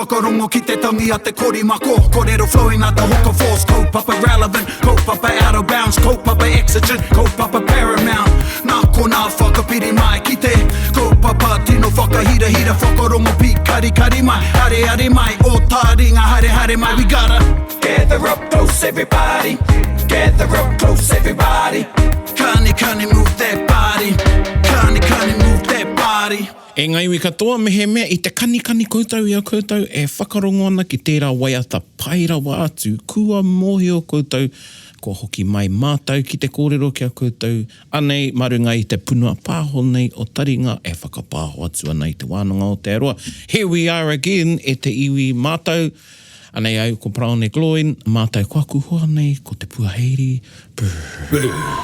whakarongo ki te tangi a te korimako. Kōrero flowing out the hook of force. Kaupapa relevant, kaupapa out of bounds, kaupapa exigent, kaupapa paramount. Nā ko nā whakapiri mai ki te kaupapa tino whakahira whakarongo pi kari mai. Hare mai, o Taringa hare mai. We gotta gather up close everybody. Gather up close everybody. Kani move that body. Kani move that body. E ngai wi katoa mehe mea I te kani koutou I a koutou e whakarongo ana ki tērā waiata pairawa atu kua mohi o koutou ko hoki mai mātou ki te kōrero ki a koutou anei marunga I te punua pāho nei o Taringa e whakapāho atu ana I te wānanga o te aroa. Here we are again e te iwi mātou anei au ko Praone Gloin mātou kwaku hoa nei ko te puaheiri.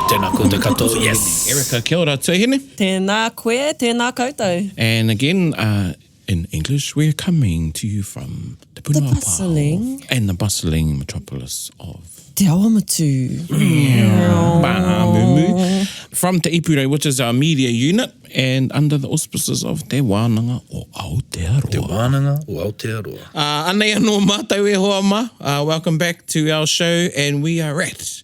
Tēnā koutou katoa. Yes. Erika, kia ora tūhine. Tēnā koe, tēnā koutou. And again, in English, we're coming to you from the Punapao and the bustling metropolis of Te Awamatu. Mumu. From Te Ipure, which is our media unit, and under the auspices of Te Wānanga o Aotearoa. Te Wānanga o Aotearoa. Anei anō mātou e hoa ma. Welcome back to our show, and we are at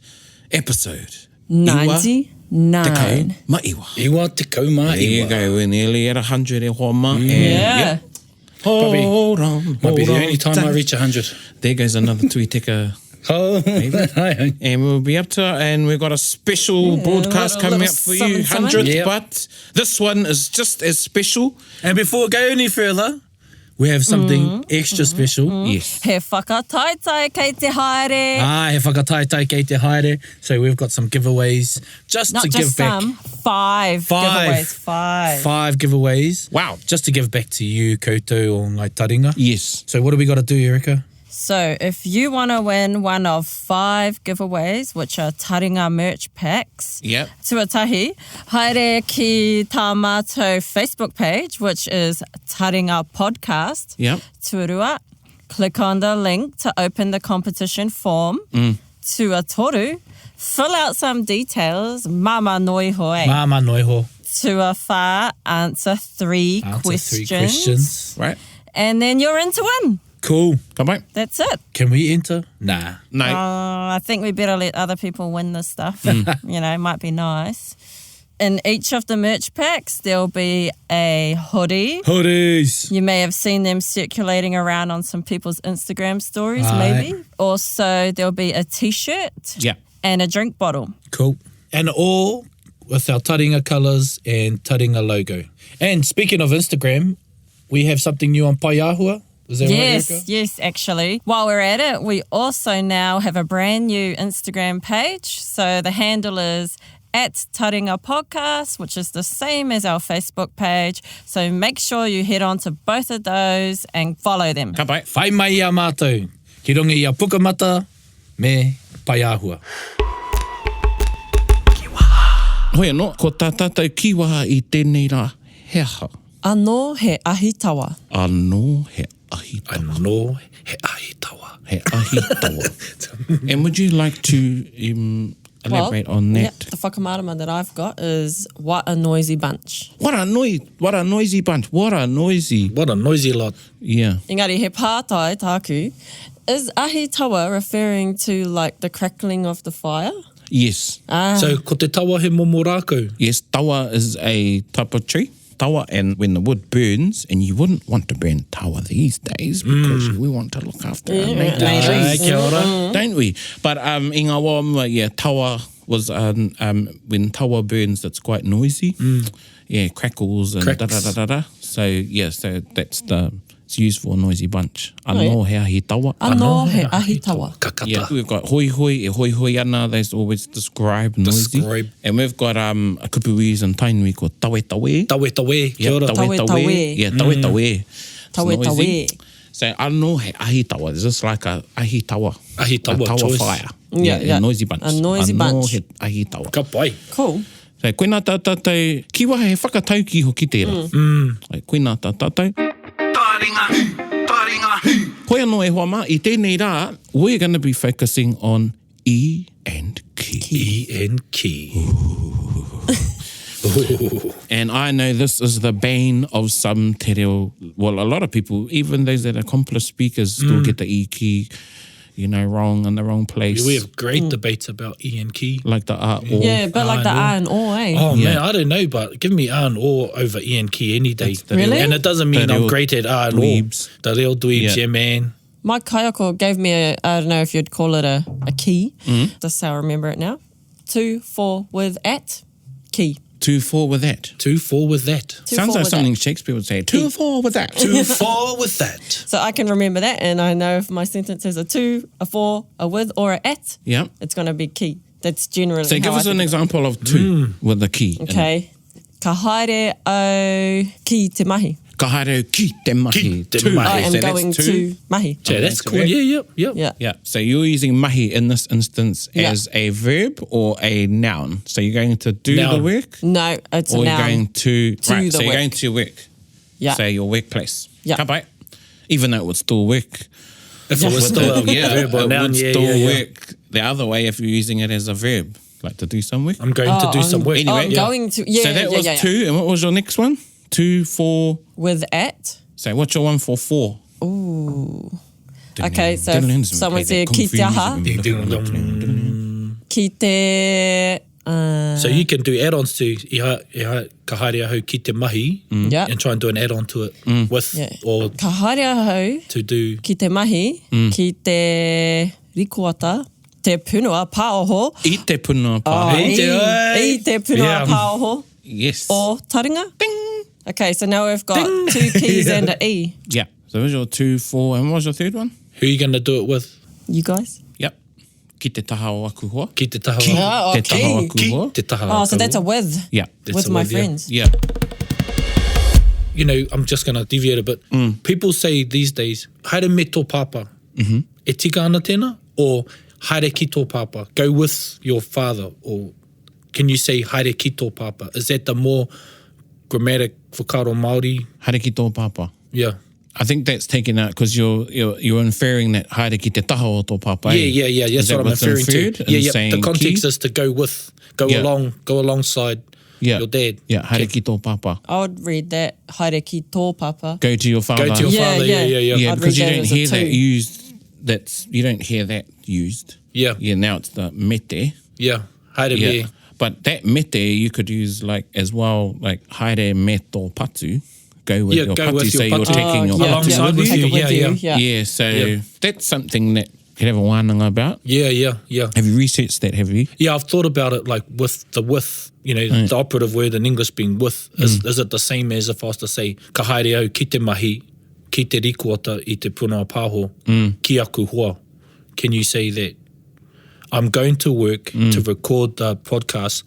episode 99. Tekau ma iwa. Iwa tekau ma iwa. There you go, we're nearly at 100 e hoa ma. And, Yeah. Hold on. Might be the only time I reach 100. There goes another tui teka. Oh, And we'll be up to it, and we've got a special broadcast coming up for you, 100th, Yep. but this one is just as special. And before we go any further, we have something extra special. Yes. He whakataitai kei te haere. He whakataitai kei te haere. So we've got some giveaways just Not to just give back. some, five giveaways. Five giveaways. Wow. Just to give back to you, koutou o ngai Taringa. Yes. So what do we got to do, Erika? So if you want to win one of 5 giveaways, which are Taringa merch packs, Yep. tuatahi, haere ki tā mātou Facebook page, which is Taringa Podcast. Yep. Tuarua, click on the link to open the competition form. Tuatoru, fill out some details, mama noi hoe. Mama noiho. Tuawha, answer 3 questions. Right. And then you're in to win. Cool. Come on. That's it. Can we enter? Nah. No. I think we better let other people win this stuff. You know, it might be nice. In each of the merch packs, there'll be a hoodie. Hoodies. You may have seen them circulating around on some people's Instagram stories, Aye. maybe. Also, there'll be a T-shirt Yeah. and a drink bottle. Cool. And all with our Taringa colours and Taringa logo. And speaking of Instagram, we have something new on Paiahua. Is that right, Erika? Yes, actually. While we're at it, we also now have a brand new Instagram page. So the handle is @Taringa Podcast, which is the same as our Facebook page. So make sure you head on to both of those and follow them. Ka pai. Whai mai ia mātou. Ki runga ia pukamata me Paiahua. Hoi anō, ko tā tātou kiwaha I tēnei rā he aha. Anō he ahi tawa. Anō he ahi tawa. Anō he ahi tawa. He ahi tawa. And would you like to elaborate on that? Yeah, the whakamarama that I've got is what a noisy bunch. What a noisy bunch. What a noisy. What a noisy lot. Yeah. Engari, he pātai tāku. Is ahi tawa referring to like the crackling of the fire? Yes. So ko te tawa he momo rākau. Yes, tawa is a type of tree. Tawa, and when the wood burns, and you wouldn't want to burn tawa these days because we want to look after our native trees, Kia ora. don't we? But in ngā wā, yeah, tawa was when tawa burns, it's quite noisy. Yeah, crackles and Cracks. da-da-da-da-da. So, yeah, so that's it's used for a noisy bunch. Anō he ahi tawa. Anō he ahi tawa. Kakata. Yeah, we've got hoi hoi, e hoi hoi ana, that's always describe noisy. Describe. And we've got a kupuis and tainui called tawe tawe. Tawe tawe. Kia ora. Tawe Tawe tawe. tawe. Yeah, tawe tawe. It's Tawe noisy. tawe. So anō he ahi tawa. It's just like a ahi tawa. Ahi tawa, A tawa choice. fire. Yeah, A yeah. noisy bunch. A noisy Anō bunch. he ahi tawa. Ka pai. Cool. So koina tā tātou, kiwaha he whakatau ki hoki tērā. Koina tā tātou. Taringa, Taringa. Koe anō e hoa mā, I tēnei rā, we're going to be focusing on E and key. E and key. And I know this is the bane of some te reo. Well, a lot of people, even those that are accomplished speakers, still get the E key, wrong in the wrong place. We have great debates about E and key. Like the or. Yeah, but like the A and O, eh? Oh, man, I don't know, but give me A and O over E and key any day. Really? And it doesn't mean I'm great at A and O. dweebs. The real dweebs, yeah, man. My kaiako gave me I don't know if you'd call it a key. That's how I remember it now. 2, 4 with at, key. 2, 4 with that. 2, 4 with that. 2, Sounds 4 like with something that. Shakespeare would say. 2, 4 with that. 2, 4 with that. So I can remember that, and I know if my sentence has a 2, a 4, a with, or a at, Yeah. it's going to be key. That's generally So how give I us an think example of 2 with the key. Okay. Ka haere au ki te mahi. Ka haere ki te mahi. Ki te 2. mahi. I am So going that's 2. to mahi. Yeah, that's that's cool. correct. Yeah. Yeah. Yeah, so you're using mahi in this instance Yeah. as a verb or a noun. So you're going to do the Noun. work, No, it's or a you're noun. going to To right. the So you're work. going to work. Yeah. Say your workplace. Yeah. Ka pai. Even though it would still work. If it was still a verb or it noun, would yeah, still yeah. work the other way if you're using it as a verb, like to do some work. I'm going to do some work. Anyway, I'm yeah. going to, yeah, so that yeah, was yeah. 2, and what was your next one? 2, 4. With at. So what's your one for 4? Ooh. Okay, so if someone said ki te aha, ki te... So you can do add-ons to iha ka haere ahau ki te mahi Yeah. and try and do an add-on to it with Yeah. or Ka haere ahau to do ki te mahi, ki te rikoata, te punua pāoho, I te punua Oh, pā. I te oi. i te punua Yeah. pāoho, Yes. or taringa. Ding. Okay, so now we've got 2 keys and an E. Yeah. So there's your 2, 4, and what was your third one? who are you going to do it with? You guys? Yep. Ki te taha o aku hoa. Ki te taha. Oh, Te taha o okay. aku hoa. Te taha. Oh, so that's a with. Yeah. That's with a my with, yeah. friends. Yeah. You know, I'm just going to deviate a bit. People say these days, haere me tō papa. E tika ana tēnā? Or haere ki tō papa. Go with your father. Or can you say haere ki tō papa? Is that the more grammatic whakaro Māori? Haere ki tō papa. Yeah. I think that's taken out because you're inferring that haere ki te taha o tō papa. Yeah. Is That's that what I'm what's referring to. inferred in Yeah. The saying context ki? is to go with, go Yeah. alongside Yeah. your dad. Yeah, haere ki tō papa. I would read that, haere ki tō papa. Go to your father. Go to your Yeah, father. yeah. Yeah. Yeah, I'd because you read that don't as a hear that two. used. You don't hear that used. Yeah. Yeah, now it's the mete. Yeah. Haere Yeah. me. But that mete you could use like as well, like haere me tō patu. Go with Yeah, your go patu. with So your you're patu. taking your yeah. patu Alongside with with you. Take you. it with Yeah. you. Yeah, so Yeah. that's something that you can have a wānanga about. Yeah. Have you researched that, have you? Yeah, I've thought about it like with, you know, the operative word in English being with. Is it the same as if I was to say, ka haere au ki te mahi, ki te rikoata I te punao pāho, ki aku hoa? Can you say that? I'm going to work to record the podcast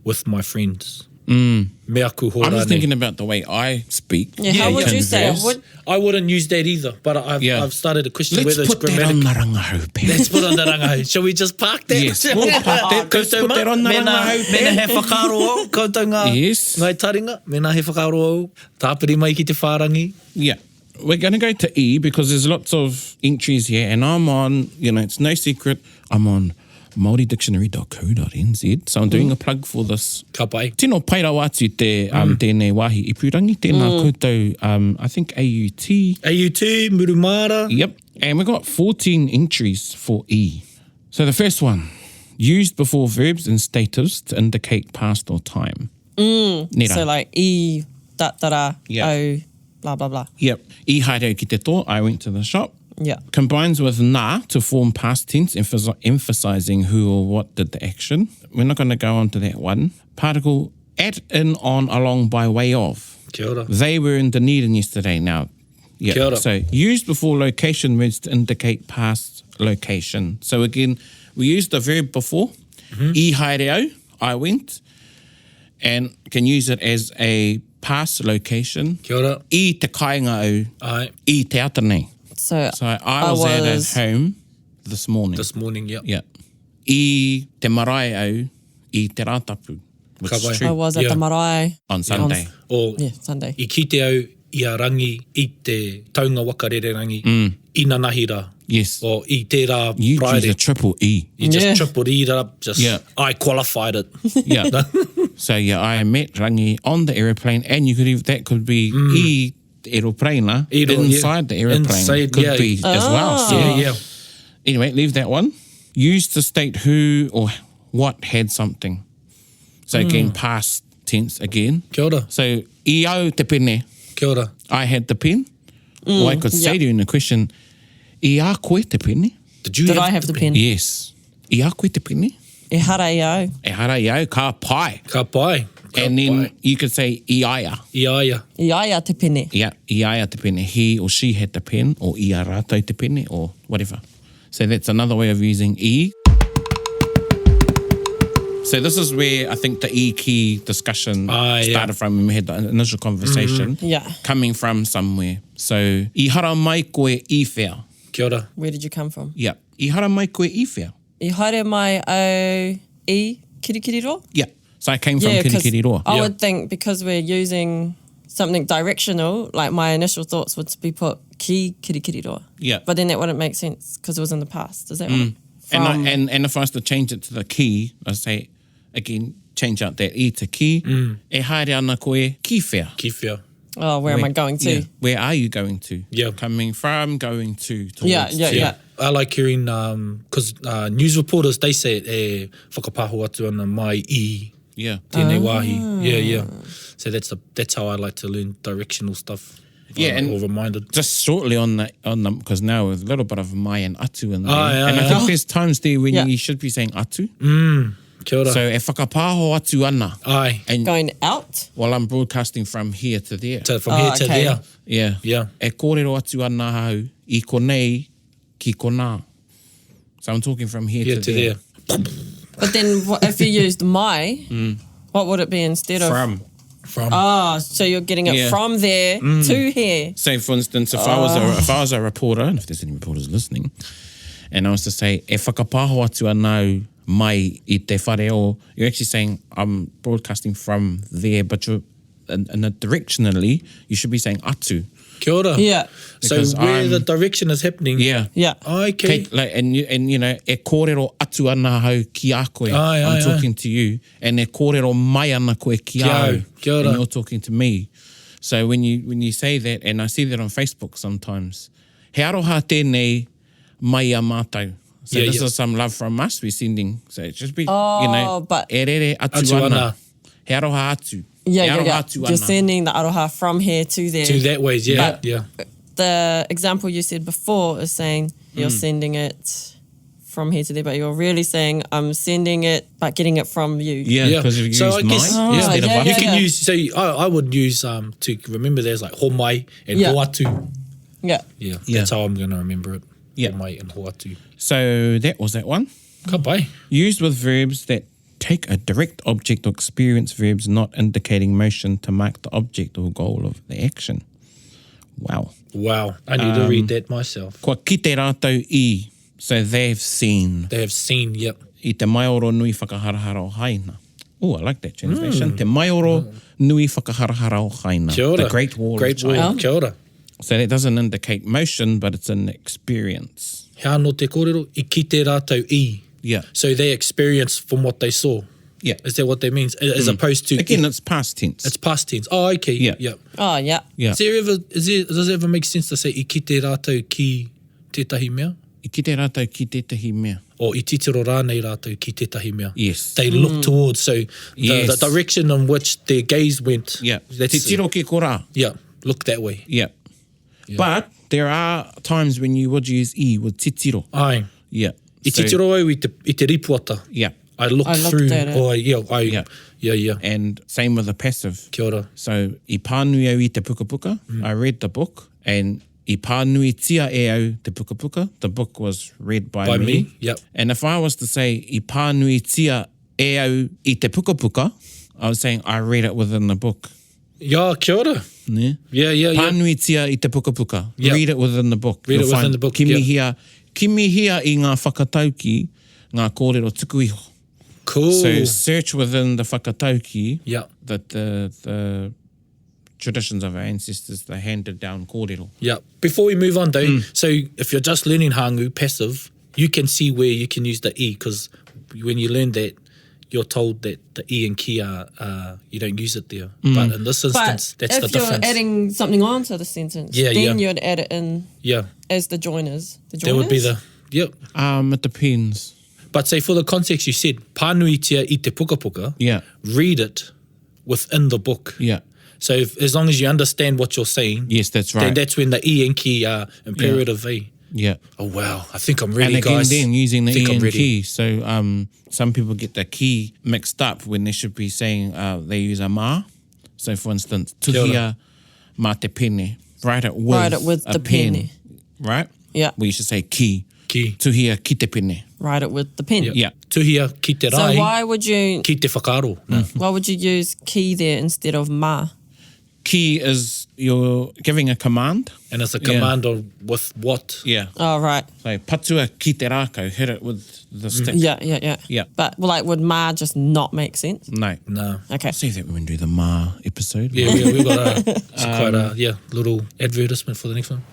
with my friends. Me aku hoa I'm just rāne. thinking about the way I speak. Yeah, how would you say it? Converse. I wouldn't use that either, but I've started to question Let's whether it's put that on grammatic. the rangahau pen. Let's put on the rangahau. Shall we just park that? Yes, we'll park that. Let's put that on the rangahau Mena pen. he whakaro au, koutou ngā Yes. ngai taringa. Mena he whakaro au, tāpiri mai ki te whārangi. Yeah. We're going to go to E because there's lots of entries here, and I'm on, it's no secret, I'm on maoridictionary.co.nz, so I'm doing a plug for this. Ka pai. Tino pairau atu te tēnei wāhi ipurangi, tēnā koutou, I think AUT. AUT, Murumara. Yep. And we've got 14 entries for E. So the first one, used before verbs and statives to indicate past or time. Nera. So like I, tatara, Yeah. au, blah, blah, blah. Yep. I haere ki te tō, I went to the shop. Yeah. Combines with na to form past tense, emphasizing who or what did the action. We're not going to go on to that one. Particle at, in, on, along, by way of. Kia ora. They were in Dunedin yesterday now. Yeah. Kia ora. So used before location words to indicate past location. So again, we used the verb before. I haere au, I went. And can use it as a past location. Kia ora. I te kāinga au, Ai, I te atanei. So I was at home this morning. this morning, yeah. Yeah. I te marae au, I te rātapu. Which Ka is pai. true. I was at Yeah. the marae. On Sunday. Or Yeah, Sunday. I kite au, I a rangi, I te taunga wakarere rangi, I na nahira. Yes. Or I tērā You praere. use a triple E. You just Yeah. tripled it up. Just Yeah. I qualified it. Yeah. So yeah, I met rangi on the aeroplane, and you could even, that could be I aeroplane inside the aeroplane. Inside, could yeah. be as well. So Yeah. anyway, leave that one. Use to state who or what had something. So again, past tense again. Kia ora. So I au te pene, Kia ora. I had the pen. Or I could say to you in the question, I a koe te pene? Did I have the pen? Yes. I a koe te pene? E hara i au. E hara i au, ka pai. Ka pai. And then you could say I aia. Iaia. I aia te pene. Yeah, I aia te pene. He or she had the pen, or I a rātou te pene, or whatever. So that's another way of using I. So this is where I think the E key discussion started from when we had the initial conversation. Yeah. Coming from somewhere. So, I hara mai koe I whea. Kia ora. Where did you come from? Yeah. I hara mai koe I whea. I haere mai au I kirikiriroa? Yeah. So I came from Kirikiriroa. I would think because we're using something directional, like my initial thoughts would be put ki kirikiriroa. Yeah. But then that wouldn't make sense because it was in the past. Is that right? And if I was to change it to the ki, I'd say, again, change out that I to ki. E haere ana koe ki whea. Ki whia. Oh, where am I going to? Yeah. Where are you going to? Yeah. Coming from, going to, towards. Yeah. I like hearing, because news reporters, they say it, e whakapāho atu ana mai I. Yeah. Tēnei wāhi. Yeah. So that's how I like to learn directional stuff. Yeah, and or reminded. just shortly on the because now with a little bit of mai and atu in there. Yeah, and I think there's times there when Yeah. you should be saying atu. Kia ora. So e whakapāho atu ana. Ai. And Going out? while I'm broadcasting from here to there. From here to okay. there. Yeah. Yeah. E kōrero atu ana hau I konei ki kona. So I'm talking from here Here to to there. there. But then if you used my, what would it be instead of? From. Oh, so you're getting it Yeah. from there to here. Say, for instance, if I was a reporter, and if there's any reporters listening, and I was to say, e whakapāho atu anau mai I te whare o, you're actually saying, I'm broadcasting from there, but you're, and directionally, you should be saying atu. Kia ora. Yeah. So Because where the direction is happening. Yeah. Yeah. Okay. Take, like, and you know, e kōrero atu ana hau ki a koe. I'm talking to you. And e kōrero mai ana koe ki Kia au. au. Kia ora. And you're talking to me. So when you say that, and I see that on Facebook sometimes, he aroha tēnei mai a mātou. So this is some love from us we're sending. So it just be, you know, but e rere atu, Atu ana. ana. He aroha atu. Yeah, He yeah, aroha yeah. atu You're ana. sending the aroha from here to there. To that ways, yeah. But- Yeah. The example you said before is saying you're sending it from here to there, but you're really saying I'm sending it, but getting it from you. Yeah, because if you So I use guess mine instead of yeah, us. you can yeah. use. So I would use to remember. There's like homai and Yeah. hoatu. Yeah. Yeah, Yeah. that's how I'm going to remember it. Yeah. Homai and hoatu. So that was that one. Ka pai. Used with verbs that take a direct object or experience verbs not indicating motion to mark the object or goal of the action. Wow. Wow, I need to read that myself. Kua ki te rātou I, so they've seen. They have seen. Yep. I te maioro nui whakaharahara o haina. Oh, I like that translation. Te maioro nui whakaharahara o haina. Kia ora. The Great Wall Great of China. Wall. Kia ora. So that doesn't indicate motion, but it's an experience. He ano te kōrero I ki te rātou I. Yeah. So they experience from what they saw. Yeah. Is that what that means? As opposed to Again, it's past tense. it's past tense. Oh, okay. Yeah. Yep. Oh, yeah. yeah. Does it ever make sense to say I ki te rātou ki tētahi mea? I ki te rātou ki tētahi mea. Or I titiro rānei rātou ki tētahi mea? Yes. They look towards, so Yes. the direction in which their gaze went. Yeah. That's, Te tiro ke korā. Yeah, look that way. Yeah. But there are times when you would use I with titiro. Ai. Yeah. I titiro au I te ripuata. Yeah. I looked I looked through. at it. Or, Yeah. yeah. And same with the passive. Kia ora. So, I pānui au I te puka puka. I read the book. And I pānui tia e au te puka puka. The book was read by me. Yep. And if I was to say, I pānui tia e au I te puka puka, I was saying, I read it within the book. Yeah, kia ora. Ne? Yeah. Pānui tia I te puka puka. Yep. Read it within the book. Read it You'll within find the book, Kimi hia I ngā whakatauki, ngā kōrero tuku iho. Cool. So search within the whakatauki Yeah. that the traditions of our ancestors, they handed down kōrero. Yeah. Before we move on though, so if you're just learning hangu, passive, you can see where you can use the E because when you learn that, you're told that the e and ki are you don't use it there. But in this instance, that's the if you're difference. adding something onto the sentence, Yeah, then yeah. you'd add it in Yeah, as the joiners. The joiners? that would be the, yep. It depends. But say for the context you said, pānuitia i te puka puka, Yeah. read it within the book. Yeah. So as long as you understand what you're saying, Yes, that's then right. that's when the e and ki are imperative E. Yeah. Oh wow, I think I'm ready, And again, guys. then using the think E I'm and ready. key. So some people get the key mixed up when they should be saying they use a ma. So for instance, Kia ora. tuhia ma te pene. Write it with, the a pen. pene. Right? Yeah. We used to say ki. Ki. Tuhia ki te pene. Write it with the pen. Yeah. Tuhia ki te So rai, why would you ki te whakaaro. No. why would you use ki there instead of ma? Ki is you're giving a command. And it's a Yeah. command of with what. Yeah. Oh, right. So patua ki te rākau, hit it with the stick. Yeah. Yeah. But like, would ma just not make sense? No. No. Okay. See that when we do the ma episode. Yeah, we've got it's quite a little advertisement for the next one.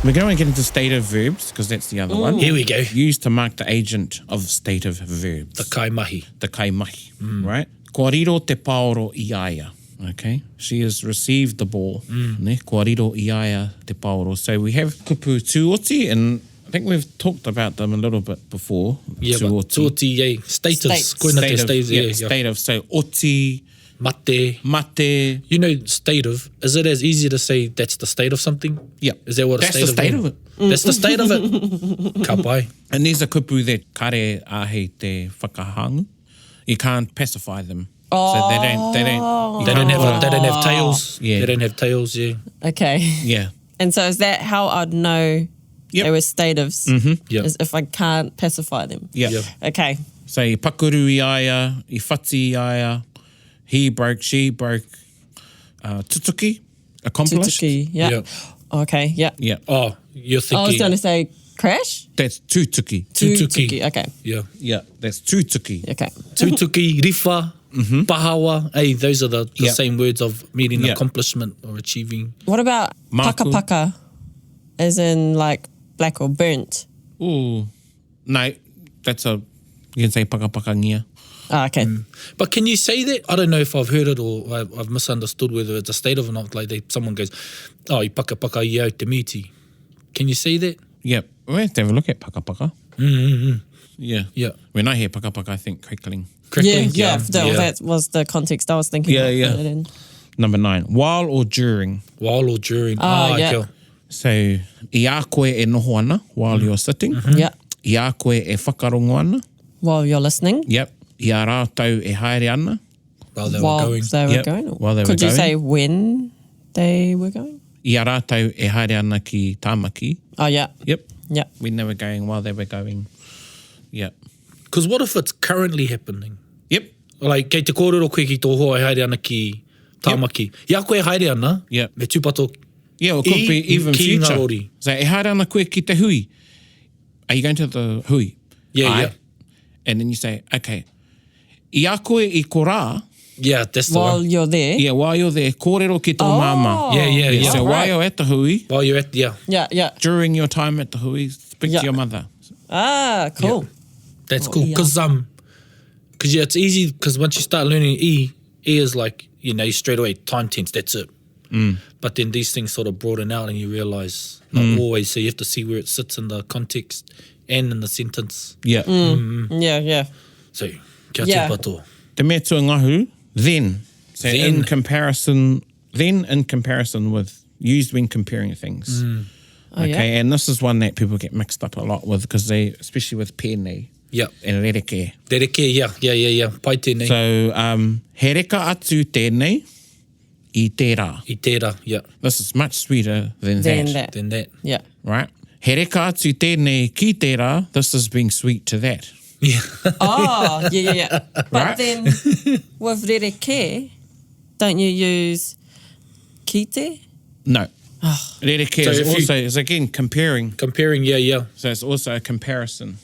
We're going to get into stative verbs because that's the other one. Here we go. Used to mark the agent of stative verbs. The kaimahi. The kaimahi, right? Kua riro te paoro i aia, okay? She has received the ball, ne? Kua riro i aia te paoro. So we have kupu tuoti, and I think we've talked about them a little bit before. Yeah, but tuoti, yeah. Status. States. Koina te Stative, status, yeah, yeah. stative. So oti, Mate. mate. You know, stative. Is it as easy to say that's the state of something? Yeah. Is that what That's a the state state of of it. That's the state of it. Ka pai. And there's a kupu that kare ahe te whakahangu. You can't pacify them. So they don't They don't have tails. Yeah. They don't have tails, yeah. Okay. Yeah. And so is that how I'd know Yep. they were statives? Yep. Is if I can't pacify them? Yeah. Yep. Okay. So i pakuru i aia, I whati i aia, he broke, she broke, tutuki, accomplished. Tutuki. Yeah. Yeah. Okay. Yeah. Yeah, Oh, you're I was thinking. going to say crash. that's tutuki. Tutuki. Okay. Yeah. Yeah, that's tutuki. Okay. Tutuki, rifa, pahawa. Hey, those are the Yep. same words of meeting Yep. accomplishment or achieving. What about paka Maku. paka, as in like black or burnt? Ooh, no, that's you can say pakapakangia. Ah, okay. But can you say that? I don't know if I've heard it or I've misunderstood whether it's a state of or not. Like someone goes, oh, I paka paka i au te miti. Can you say that? Yep, we have to have a look at pakapaka. Yeah. Yeah. When I hear pakapaka, I think crackling. Crackling, Yeah. That was the context I was thinking. Yeah, of yeah. putting it in. Number 9, while or during. While or during. Yeah. kia. So, i a koe e noho ana while you're sitting. Yeah. I a koe e whakarongo ana. While you're listening. Yep. I a rātau e haere ana. While they While were going. they were Yep, going. while they were Could you going. say when they were going? I a rātau e haere ana ki tāmaki. Oh, yeah. Yep. Yeah. When they were going, while they were going. Yep. Because what if it's currently happening? Yep. Like, kei te kōrero koe ki tō hoa e haere ana ki tāmaki. Ia koe e haere ana, Yep. me tūpato Yeah, it could I be even ki ngā future. rori. So, e haere ana koe ki te hui. Are you going to the hui? Yeah, Ai. yeah. And then you say, okay, I a koe I ko rā. Yeah, that's the While one. you're there. Yeah, while you're there, kōrero ki tō māma. Yeah. So, Oh, while right. you're at the hui, While you're at, yeah. Yeah. during your time at the hui, speak Yeah. to your mother. Ah, cool. That's Oh, cool. yeah. Because it's easy, because once you start learning E is like, straight away, time tense, that's it. But then these things sort of broaden out and you realise, not always, so you have to see where it sits in the context and in the sentence. Yeah. Yeah. So, kia Yeah. tūpato. Te mea tua ngahu, then. So Then. in comparison with used when comparing things. Oh, yeah. Okay, and this is one that people get mixed up a lot with because they, especially with pēnei Yeah. and rereke. Rereke, yeah. Pai tēnei. So, he reka atu tēnei I tērā. I tērā, yeah. This is much sweeter than Then that, that. Then that. Yeah. right? He reka atu tēnei ki tērā, this is being sweet to that. Yeah. Oh, yeah. But Right. then with rereke, don't you use kite? No. Rereke So is if you- also, is again comparing. Comparing, yeah. So it's also a comparison.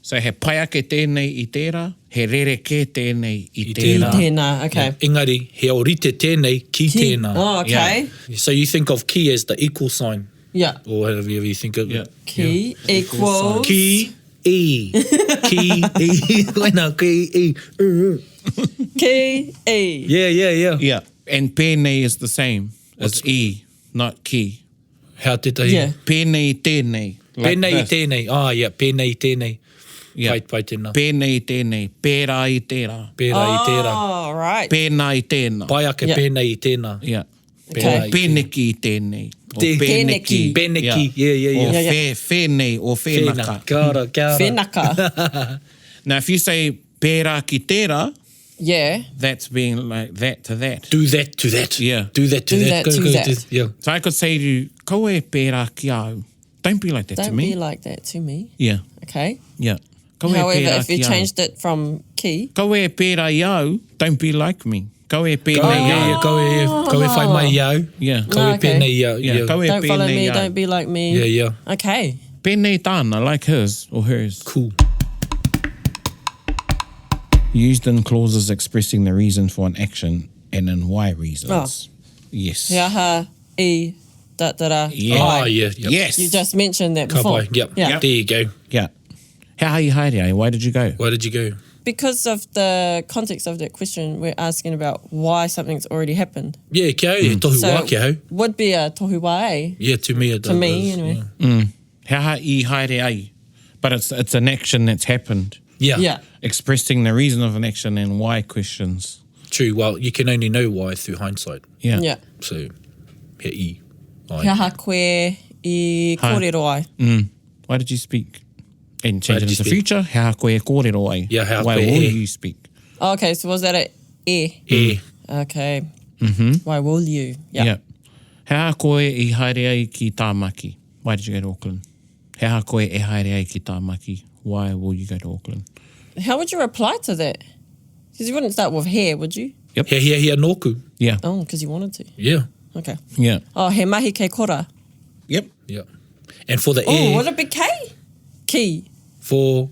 So he paiake tēnei I tērā, he rereke tēnei I tērā. Tēnā, okay. Engari, he orite tēnei ki tēnā. Oh, okay. So you think of ki as the equal sign, Yeah. or whatever you think of Yeah. it. Ki equals. Ki E. Ki, E. Wena, ki, E. Ki, E. Yeah. Yeah. And pēnei is the same as E, not ki. How te tahi? Yeah. Pēnei, tēnei. Like Pēnei i this. tēnei. Yeah, pēnei i tēnei. Yeah. Pai tēnā. Pēnei, tēnei. Pērā i tērā. Pērā i tērā. Oh, right. Pēnā i tēnā. Pai ake Yeah. pēnei i tēnā. Yeah. Okay. Or pēneki i tēnei. Or Pēneki. Pēneki. Yeah. Or Yeah, yeah. whenei or whenaka. Kia ora. Whenaka. Now, if you say pērā ki tērā, Yeah. that's being like that to that. Do that to that. Yeah. Do that to Do that. that to that. Yeah. So I could say to you, ko e pērā ki au. Don't be like that to Don't me. be like that to me. Yeah, Okay. yeah. Ko e However, pērā if you ki au. changed it from ki, Ko e pērā i au, don't be like me. Ko e Go pēnei yeah, au. Go e whai mai iau. Yeah. Go e Okay. pēnei iau. Yeah, ko e don't follow pēnei me, au. don't be like me. Yeah. Okay. Pēnei tāna, like his or hers. Cool. Used in clauses expressing the reason for an action and in why reasons. Yes. He aha, I, da, da, da. Yeah. Oh, I. yeah. Yep. Yes. You just mentioned that Ka before. pai. Yep. Yeah. There you go. Yeah. How i haere ai? Why did you go? Where did you go? Because of the context of that question, we're asking about why something's already happened. Yeah, kia au. E tohu wā kia au. would be a tohu wae. Yeah, to me it does. To me, anyway. How i haere ai? But it's an action that's happened. Yeah. Yeah. Expressing the reason of an action and why questions. True. Well, you can only know why through hindsight. Yeah. Yeah. So, he I. He aha koe I Hai. kōrero ai. Why did you speak? And change did it you into speak? future. How koe e kōrero ai? Yeah, how Why koe will e. you speak? Okay, so was that a e? E. Okay. Why will you? Yeah. How koe i haere ai ki Tāmaki? Why did you go to Auckland? How koe e haere ai ki Tāmaki? Why will you go to Auckland? How would you reply to that? Because you wouldn't start with he, would you? He nōku. Yeah. Oh, because you wanted to. Yeah. Okay. Yeah. Oh, he mahi kei kora. Yep. Yeah. And for the Oh, e, would it be kei? Ki. for,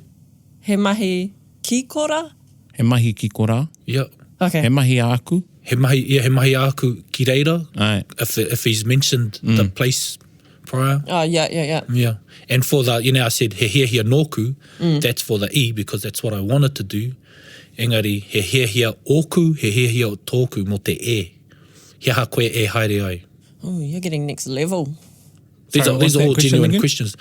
He mahi ki kora? He mahi ki kora. yeah. Okay. He mahi aku. He mahi aku ki reira. Ai. If he's mentioned the place prior. Oh, yeah. Yeah. And for the, I said he nōku, that's for the e because that's what I wanted to do. Engari, he oku, he tōku mo te e. He ha koe e haere ai. Oh, you're getting next level. These Sorry, are what's that all question genuine again? questions.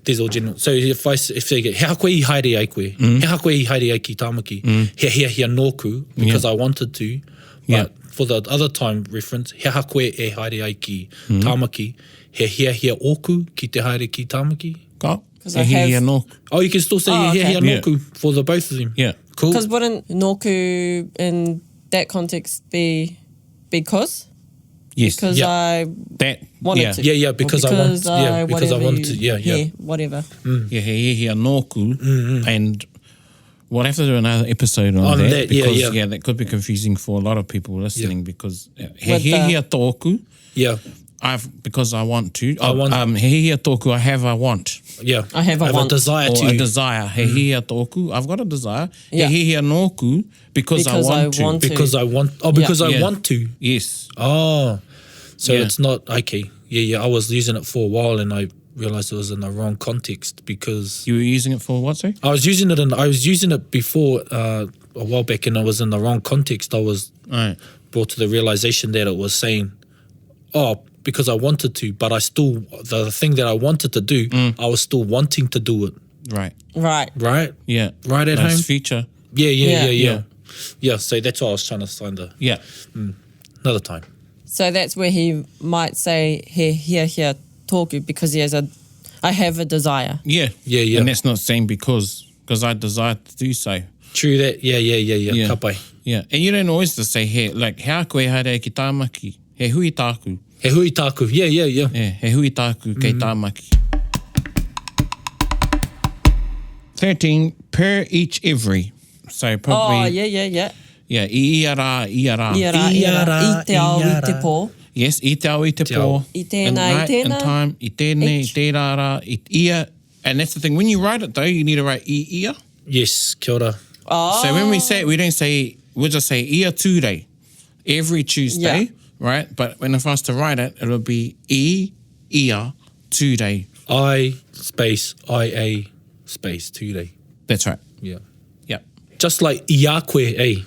These are all genuine. So if they get, he ha koe I haere ai koe? He ha koe I haere ai ki Tāmaki? He nōku because I wanted to. But Yeah. for the other time reference, he ha koe e haere ai ki Tāmaki? He oku ki te haere ki Tāmaki? Ka. 'Cause He I hi have- anō. Oh, you can still say Oh, he okay. nōku for the both of them. Yeah. Cool. Because wouldn't noku in that context be because? Yes. Because Yeah. I That. wanted yeah. to. Yeah, Or because I want- yeah, because I whatever wanted to, you- yeah. whatever. Yeah, he anōku. And we'll have to do another episode on, On that. that, yeah, because, yeah. that could be confusing for a lot of people listening because he With the- hia tōku. Yeah, Because I want to. I want- He hia tōku, I have, I want. yeah. I have a want. desire Or to. a desire. He hia tōku, I've got a desire. Yeah. He hia nōku because I Because I want to. want to. Because I want. Oh, because I Yeah. want to. Yes. Oh, so Yeah. it's not okay. Yeah. I was using it for a while, and I realized it was in the wrong context because You were using it for what, sorry? I was using it before a while back, and I was in the wrong context. I was Right. brought to the realization that it was saying, "Oh, because I wanted to," but I still the thing that I wanted to do, I was still wanting to do it. Right. Right. Right. Yeah. Right at That's home? future. Yeah. So that's why I was trying to find Yeah. another time. So that's where he might say here tōku because I have a desire. Yeah. Yeah. And that's not saying because I desire to do so. True that. Yeah. Ka pai. Yeah. And you don't always just say he, like, how koe haere ki Tāmaki? He hui tāku. He hui tāku. Yeah. Yeah, he hui tāku kei Tāmaki. 13, per each every. So probably... Oh, yeah. Yeah, i ara. I te ao, i te pō. Yes, i te ao, i te Te ao. pō. I tēnā, In i night, in tēnā. time, i tēnei, Each. i tērā rā, i ia. And that's the thing, when you write it though, you need to write i ia. Yes, kia ora. Oh. So when we say it, we don't say, we'll just say ia Tuesday, every Tuesday, Yeah. right? But when if I was to write it, it'll be ia Tuesday. I space IA space tūrei. That's right. Yeah. Yep. Just like ia koe, eh?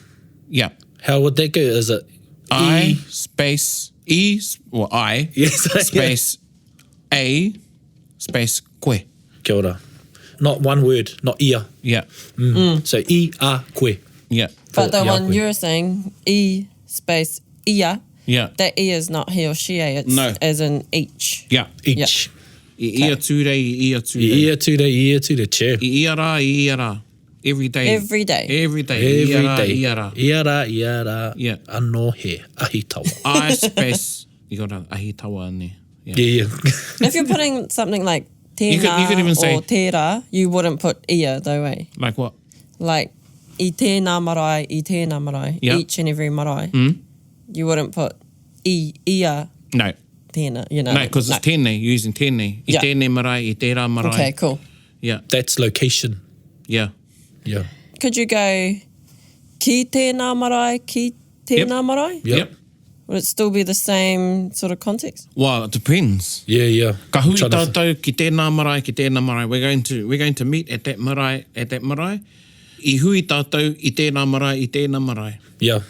Yep. How would that go? Is it I space E, well, I Yes, space A space koe. Kia ora. Not one word, not ia. Yeah. So ia koe. Yeah. But the ia one koe. you're saying, E space ia, Yeah. that E is not he or she, it's No. as in each. Yeah. Each. Ia tūrei, ia tūrei. Ia tūrei, chair. Ia rā. Every day. Every day. Every day. Every day. Ia rā. Ia rā. Yeah. Anō he, ahi tawa. I space, you got a ahi tawa ane. Yeah. Yeah. If you're putting something like You tēnā could even say- or tērā, you wouldn't put ia though, eh? Like what? Like, I tēnā marae, Yeah. each and every marae. You wouldn't put ia No. tēnā, you know. No, because it's tēnei, you're using tēnei. I Yeah. tēnei marae, I tērā marae. Okay, cool. Yeah. That's location. Yeah. Yeah. Could you go ki tēnā marae, ki tēnā marae? Yep. Would it still be the same sort of context? Well, it depends. Yeah. Ka hui Trying to- tātou ki tēnā marae. We're going to meet at that marae. I hui tātou I tēnā marae. Yeah.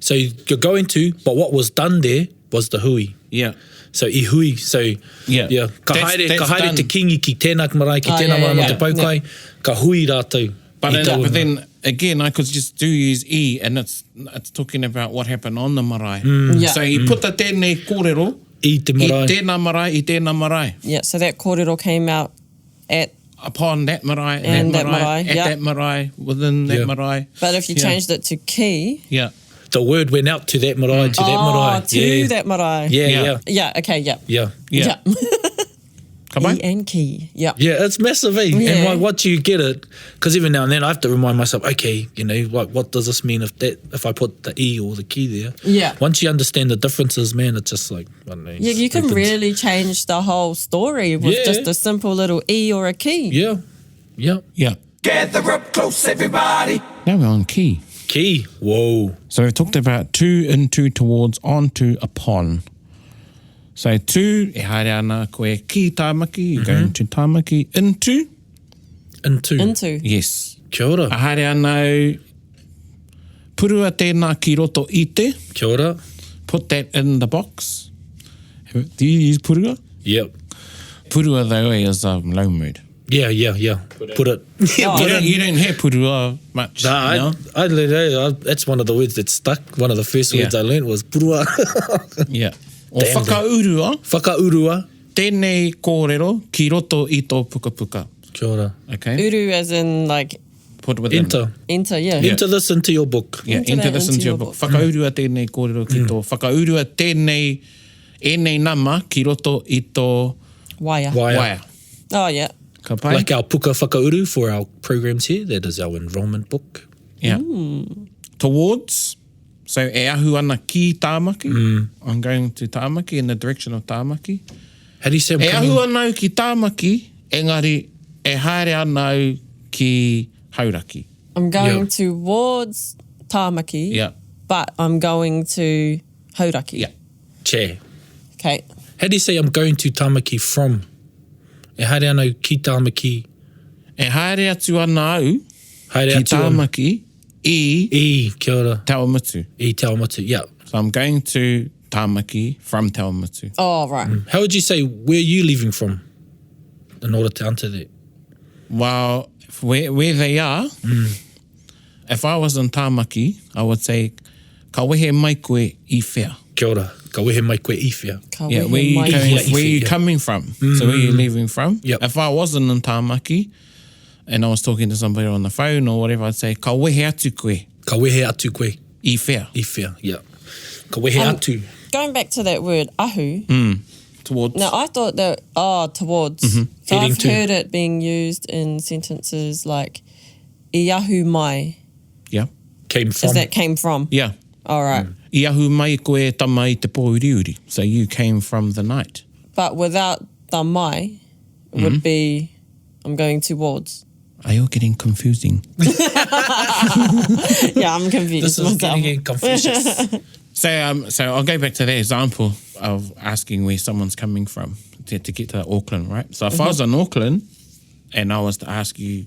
So you're going to, but what was done there was the hui. Yeah. So i hui, so Yeah. Ka That's haere done. te kingi ki tēnā marae, ki tēnā marae yeah. mo te paukai, ka hui rātou. But I taua. then again, I could just do use E, and it's talking about what happened on the marae. Yeah. So you put the tēnei kōrero I te marae. I tēnā marae. Yeah, so that kōrero came out at, Upon that marae, And that marae, at yeah. that marae, within that Yeah. marae. but if you Yeah. changed it to ki, Yeah. The word went out to that marae, to that marae. to that marae. Yeah. Yeah, okay, yeah. Yeah. Yeah. Ka pai? E and ki, yeah. Yeah, it's massive, eh? Yeah. And once you get it, because even now and then I have to remind myself, okay, you know, what does this mean if I put the E or the key there? Yeah. Once you understand the differences, man, it's just like, I don't know. Yeah, you can opens- really change the whole story with Yeah. just a simple little E or a key. Yeah. Yeah. Gather up close, everybody. Now we're on key. Key. Whoa. So we've talked about to, into, towards, onto, upon. So to, e haere ana koe ki tāmaki, you go into tāmaki, into, Into. yes. Kia ora. A haere ana purua tēnā ki roto i te, Kia ora. put that in the box. Do you use purua? Yep. Purua though is low mood. Yeah. Put it. Oh, You don't hear purua much. Nah, you know? that's one of the words that stuck. One of the first words Yeah. I learned was purua. Yeah. O Damn. whakaurua, Whakaurua. tēnei kōrero ki roto i tō puka. Kia ora. Okay? Uru as in like Put within. Enter. yeah. Enter this into your book. Yeah, Enter enter that this into your book. Whakaurua tēnei kōrero ki tō. Whakaurua tēnei enei nama ki roto i tō Waia. waia. Oh, yeah. Ka pai? Like our puka whakauru for our programs here. That is our enrollment book. Yeah. Towards. So e ahu ana ki tāmaki. I'm going to tāmaki in the direction of tāmaki. How do you say I'm E coming? ahu anau ki tāmaki, engari e haere anau ki hauraki. I'm going Yeah. towards Tāmaki, Yeah. but I'm going to Hauraki. Yeah. Che. Okay. How do you say I'm going to Tāmaki from? E haere anau ki Tāmaki. E haere atu ana au Haere ki atu ana. tāmaki i I, kia ora. Tauamatu. I te aomatu. Yeah. So I'm going to tāmaki from Tauamatu. Oh, right. How would you say, where are you leaving from? In order to answer that. Well, where they are, if I was in tāmaki, I would say, ka wehe mai koe I whea. Kia ora. Ka wehe mai koe I whea. Ka Yeah, wehe where you mai. coming, Yeah, where you yeah. coming from? So where you leaving from? Yep. If I wasn't in tāmaki and I was talking to somebody on the phone or whatever, I'd say, ka wehe atu koe Ka wehe atu koe I whea. I whea. Yeah. Ka wehe atu. Going back to that word, ahu. Towards. Now, I thought that, towards. So Heading I've to. heard it being used in sentences like, I ahu mai, Yeah. Came from. as that came from. Yeah. All right. I ahu mai koe tama I te pōuriuri. So you came from the night. But without the mai, it would be, I'm going towards. Are you getting confusing? Yeah, I'm confused This is myself. getting Confucius. So I'll go back to that example of asking where someone's coming from to get to Auckland, right? So if I was in Auckland and I was to ask you,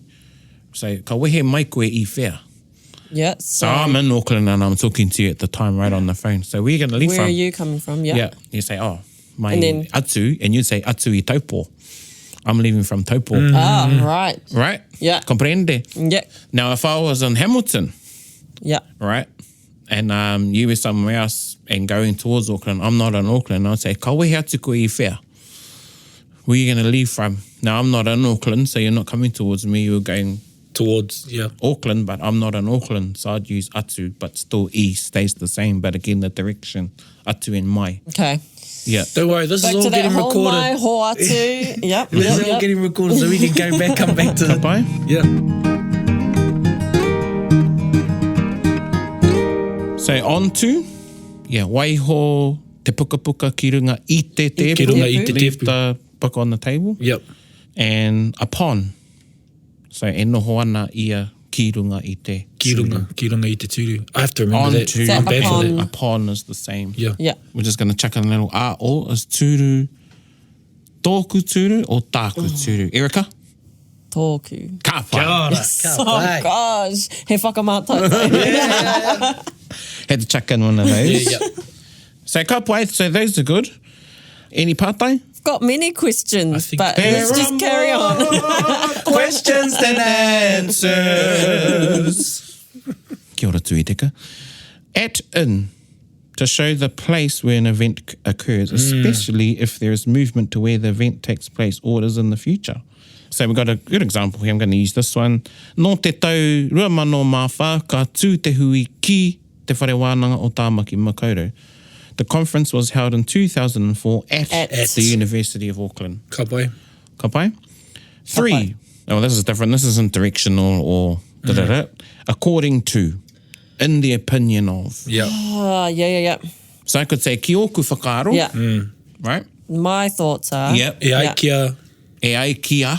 say, ka wehe mai koe I whea. Yeah. So I'm in Auckland and I'm talking to you at the time right on the phone. So where are you going to leave Where from? are you coming from? Yeah. Yeah. You say, oh, my And then- atu, and you say atu I Taupo. I'm leaving from Taupo. Right. Right? Yeah. Comprende? Yeah. Now, if I was in Hamilton, Yeah. right, and you were somewhere else and going towards Auckland, I'm not in Auckland, I'd say, ka wehe atu koe I whea. Where are you going to leave from? Now, I'm not in Auckland, so you're not coming towards me, you're going Towards, yeah. Auckland, but I'm not in Auckland, so I'd use atu, but still E stays the same, but again, the direction, atu and mai. Okay. Yeah. Don't worry, this Back is all to that getting whole recorded. mai hoatu. Yep. This is all Yep. getting recorded so we can come back to Ka pai? Yeah. So on to, waiho te puka ki runga I te tepu. Ki runga I te Leave tepu. the puka on the table. Yep. And upon. So e noho ana ia ki runga I te Ki runga I te turu. I have to remember On that. to. I'm bad for upon? that. Upon is the same. Yeah. Yeah. We're just going to chuck in a little a o is turu. Tōku turu or tāku turu? Erika? Tōku. Ka pai. Kia ora, Oh, gosh. He whakamātau. Had to chuck in one of those. Yeah, yeah. So ka pai, so those are good. Any pātai? Got many questions, I think but there let's just carry on. Questions and answers. Kia ora tui tika. At in, to show the place where an event occurs, especially if there is movement to where the event takes place or is in the future. So we've got a good example here. I'm going to use this one. Nō te tau 2004, ka tū te hui ki te whare wānanga o Tāmaki Makaurau. The conference was held in 2004 at the University of Auckland. Ka pai. Ka pai? 3. Oh, this is different. This isn't directional or da-da-da. According to, in the opinion of. Yeah. Yeah. So I could say, ki oku whakaaro. Yeah. Right? My thoughts are... Yep. E ai kia. E ai kia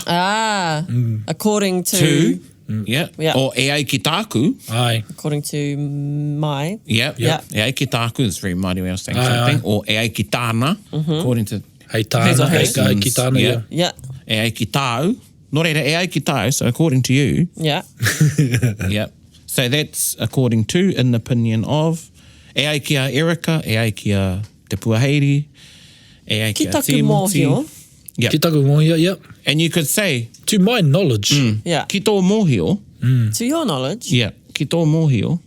according to... to. Yeah. Yeah. Or e ai ki tāku. Ai. According to my... Yep. Yeah. E ai ki tāku is very Māori way of saying Aye, something. aye. Or e ai ki tāna. According to Hei tāna. Hei ka ai ki tāna. Yeah. Yeah. Yeah. e ai ki tāu. Nō reira, e ai ki tāu. So according to you. Yeah. Yep. So that's according to, in the opinion of, e ai ki a Erika, e ai ki a te puaheiri, e ai ki Ki a taku Timoti. mōhio. Yep. Ki taku mōhio, yep. And you could say, To my knowledge, Yeah. ki tō mōhio, To your knowledge. yeah, ki tō mōhio,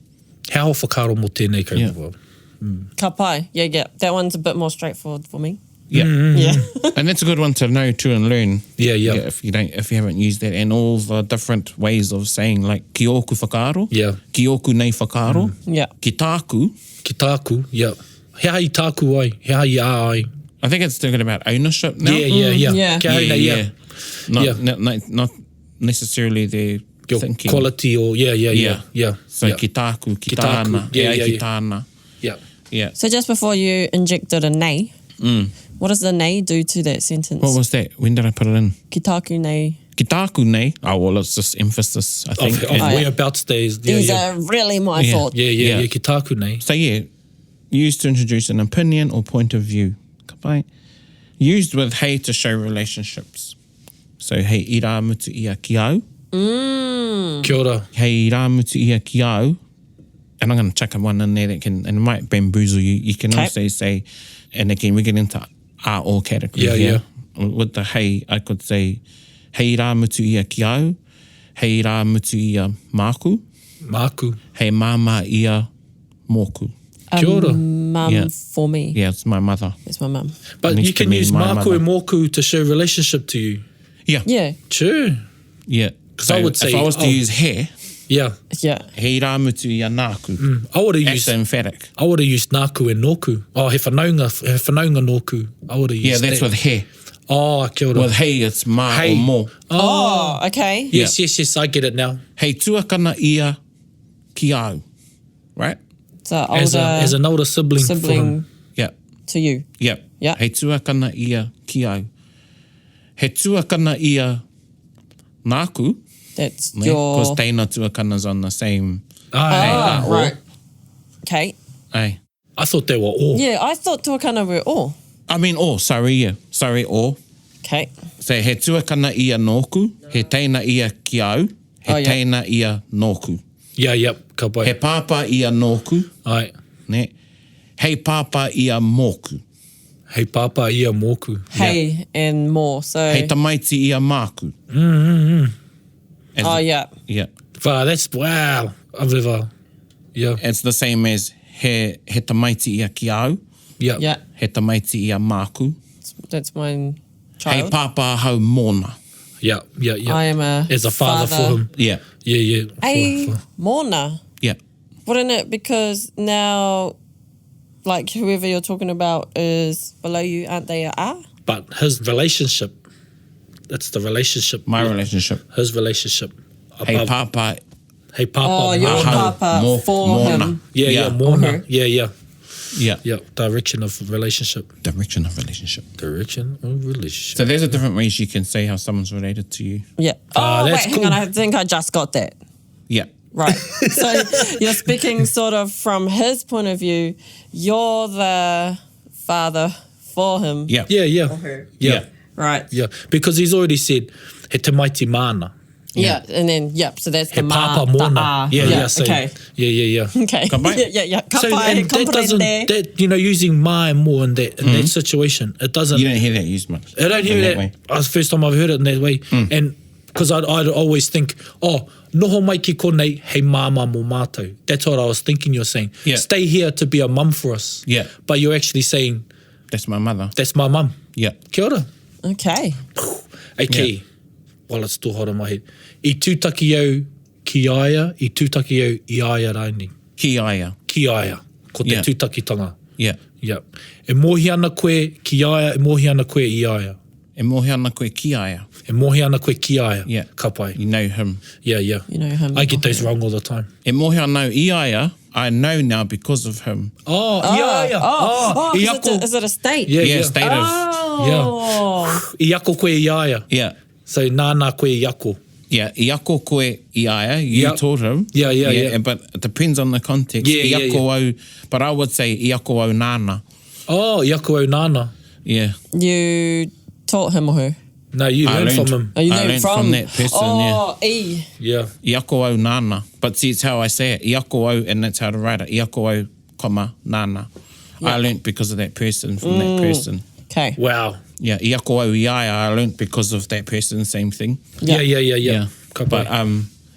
how whakaaro mō tēnei Yeah. kaupapa. Ka pai. Yeah. That one's a bit more straightforward for me. yeah. Yeah. And that's a good one to know too and learn. Yeah, yeah. if you haven't used that, and all the different ways of saying, like, ki oku whakaaro, Yeah. ki oku nei whakaaro, Yeah. ki tāku. Ki tāku, yeah. He hai tāku ai, he hai a ai. I think it's thinking about ownership now. Yeah. Yeah. Kia haina, yeah. Not, Yeah. not necessarily their Your thinking. quality or, yeah. So yeah. ki tāku, ki Ki tāku. tāna, Yeah, e ai yeah, ki yeah. tāna. Yeah. Yeah. So just before you injected a nei, what does the nei do to that sentence? What was that? When did I put it in? Ki taku nei. Ki tāku nei. Oh, well, it's just emphasis, I think. Of And- whereabouts days. Yeah, These yeah. are really my Yeah. thoughts. Yeah, ki tāku nei. So, yeah, used to introduce an opinion or point of view. Ka pai? Used with hei to show relationships. So, hei I rā mutu ia ki au. Kia ora. Hei I rā mutu ia ki au. And I'm going to chuck one in there that can, and it might bamboozle you. You can Okay. also say, and again, we get into a or category Yeah, here. With the hei, I could say, hei rā mutu ia ki au. Hei rā mutu ia māku. Māku. Hei māma ia mōku. Kia ora. Mum Yeah. for me. Yeah, it's my mother. It's my mum. But Needs you to can mean use my māku mother. and mōku to show relationship to you. Yeah. Yeah. True. Yeah. 'Cause I would say, if I was to oh. use he, Yeah. Yeah. hei rā mutu ia nāku. I would have That's used emphatic. I would have used nāku and nōku. Oh, he whanaunga nōku. I would have used Yeah, that's that. with he. Oh, kia ora. With hei, it's mā Hei. or mō. Oh, okay. Yes, I get it now. Hei tuakana ia ki au. Right? So older As an older sibling. for sibling him. Yeah. to you. Yeah. Yeah. Hei tuakana ia ki au. He tuakana ia nāku. That's Because your... teina tuakanas on the same. Aye. Oh, right. Okay. Aye. I thought they were all. Yeah, I thought tuakana were all. I mean, or, sorry, yeah. Sorry, or. Okay. So he tuakana ia nōku, he teina ia ki au, he teina ia nōku. Yeah, yep, ka pai. He pāpā ia nōku, Ai. ne? Hei pāpā ia mōku. Hei pāpā ia mōku. Hey and more. So. Hei tamaiti ia māku. Oh, yeah. Yeah. Wow, that's, wow. I've never, yeah. It's the same as he tamaiti ia ki au, Yeah. Yeah. he tamaiti ia māku. That's my Hei child. pāpā hau mōna. Yeah, yeah, yeah. I am a As a father for him. Yeah. Yeah, yeah. Hey, For- Mona. Yeah. Wouldn't it? Because now, like, whoever you're talking about is below you, aren't they? But his relationship, that's the relationship. My relationship. His relationship. Hei Above. pāpā. Hei pāpā. Oh, your Mōna. papa Mo- for Mona. him. Yeah, yeah, Yeah. Mona. Okay. Yeah, yeah. Yeah. Yeah, direction of relationship. Direction of relationship. Direction of relationship. So there's a different ways you can say how someone's related to you. Yeah. Ah, Oh, wait, that's hang cool. on. I think I just got that. Yeah. Right. So you're speaking sort of from his point of view. You're the father for him. Yeah. Yeah, yeah. her. Yeah, Right. yeah. Because he's already said, he te maiti mana. Yeah. And then, yep. So that's He the ma, papa the mona. ah. Yeah, yeah. So, Okay. Yeah, yeah, yeah. Okay. Ka pai. Yeah. So, Ka pai, and that doesn't, comprende. that, you know, using my and more in that situation, it doesn't, You don't hear that used much. I don't hear in that. way. That's the first time I've heard it in that way. And because I'd always think, oh, noho mai ki konei, hei māma mō mātou. That's what I was thinking you're saying. Yeah. Stay here to be a mum for us. Yeah. But you're actually saying, That's my mother. that's my mum. Yeah. Kia ora. Okay. Okay. While it's still hot on my head. I tūtaki au ki aia, I tūtaki au I aia raini. Ki aia. Ki aia. Ko te Yeah. tūtakitanga. Yeah. Yeah. E mohi ana koe ki aia, e mohi ana koe I aia. E mohi ana koe ki aia. E mohi ana koe ki aia. Yeah. Ka pai. You know him. Yeah, yeah. You know him. I get those wrong all the time. E mohi ana I aia, I know now because of him. Oh, I aia. Oh, I 'cause ako. is it a state? Yeah, Yeah, yeah. state of. Oh. I ako koe I aia. Yeah. So nāna koe I ako. Yeah. I ako koe I aia. You Yeah. told him. Yeah, yeah, yeah. But it depends on the context. Yeah, I yeah, ako au, but I would say I ako au nāna. Oh, I ako au nāna. Yeah. You taught him or her? No, you I learned from learned. him. Oh, you I learned learned from that person, Oh, E. Yeah. I ako au nāna. But see, it's how I say it. I ako au, and that's how to write it. I ako au, comma, nāna. I learnt because of that person, from that person. Okay. Wow. Yeah, I ako au I aia, I learnt because of that person, same thing. Yeah, yeah, yeah, yeah. Yeah. Ka pai. But,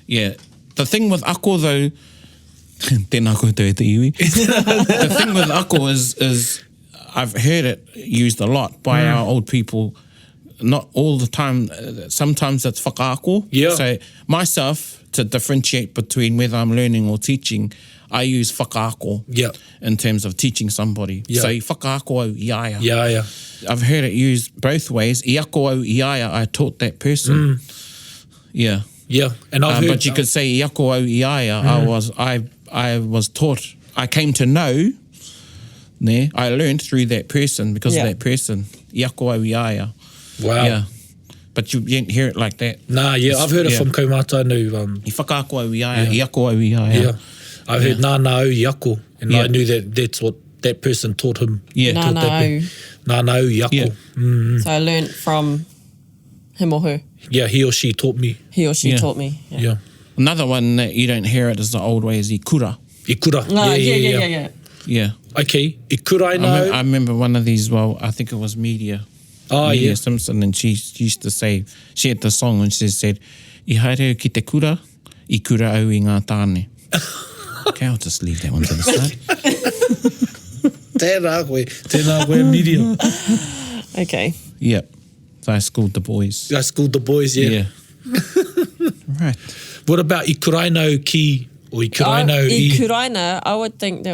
yeah, the thing with ako though, tēnā koutou e te iwi. The thing with ako is I've heard it used a lot by our old people. Not all the time. Sometimes it's whakaako. Yeah. So myself, to differentiate between whether I'm learning or teaching, I use whakaako Yeah. in terms of teaching somebody. Yeah. So whakaako au I aia. Yeah, yeah. I've heard it used both ways. I ako au I aia, I taught that person. Yeah. Yeah. And I've heard... But you could say I ako au I aia, I was taught, I came to know, ne, I learned through that person because Yeah. of that person. I ako au I aia. Wow. Yeah. But you didn't hear it like that. Nah, yeah, I've heard it Yeah. from kaumata no, I whakaako au I aia, I ako au I aia. yeah. I've heard nāna au I ako, and Yeah. I knew that that's what that person taught him. Yeah. Taught Nāna that au. Nāna au I ako. Yeah. So I learned from him or her. Yeah, he or she taught me. He or she Yeah. taught me. Yeah. Another one that you don't hear it is the old way is I kura. I kura. Oh, yeah. Yeah. Okay. I kura I no. remember one of these, well, I think it was Media Oh, yeah. Simpson, and she used to say, she had the song and she said, I haere ki te kura, I kura au I ngā tāne. Okay, I'll just leave that one to the side. Tēnā koe, medium. Okay. Yeah. So I schooled the boys. I schooled the boys, yeah. Yeah. Right. What about I kuraino ki, or I kuraino I kuraina, I would think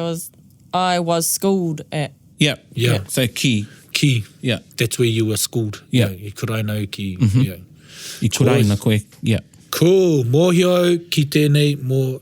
I was schooled at. Yeah. Yeah. So ki. ki? Yeah. That's where you were schooled. Yeah. I kuraino ki. Yeah. I kuraina koe. Yeah. Cool. Mōhio au ki tēnei, mō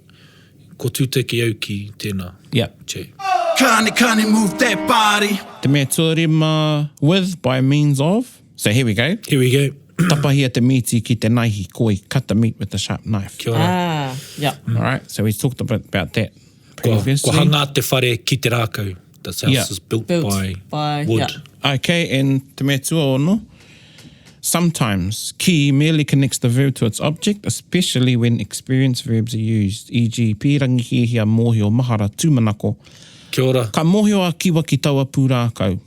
ko tūteki au ki tēnā. Yeah. Che. Kani move that body. Te mea tuarima with, by means of. So here we go. Here we go. Tapahia te miti ki te naihi koi, cut the meat with a sharp knife. Kia ora. Ah, yeah. All right. So we talked about that Ko previously. hanga te whare ki te rākau. This house is built, Yeah. Built by, by wood. yeah. Okay, and te mea tua ono, te mea tua ono, he te kura, he te kura ina tāne. Yeah. Sometimes, ki merely connects the verb to its object, especially when experienced verbs are used, e.g. pīrangi hiehia mōhio mahara tūmanako. Kia ora. Ka mōhio a kiwa ki taua pūrākau.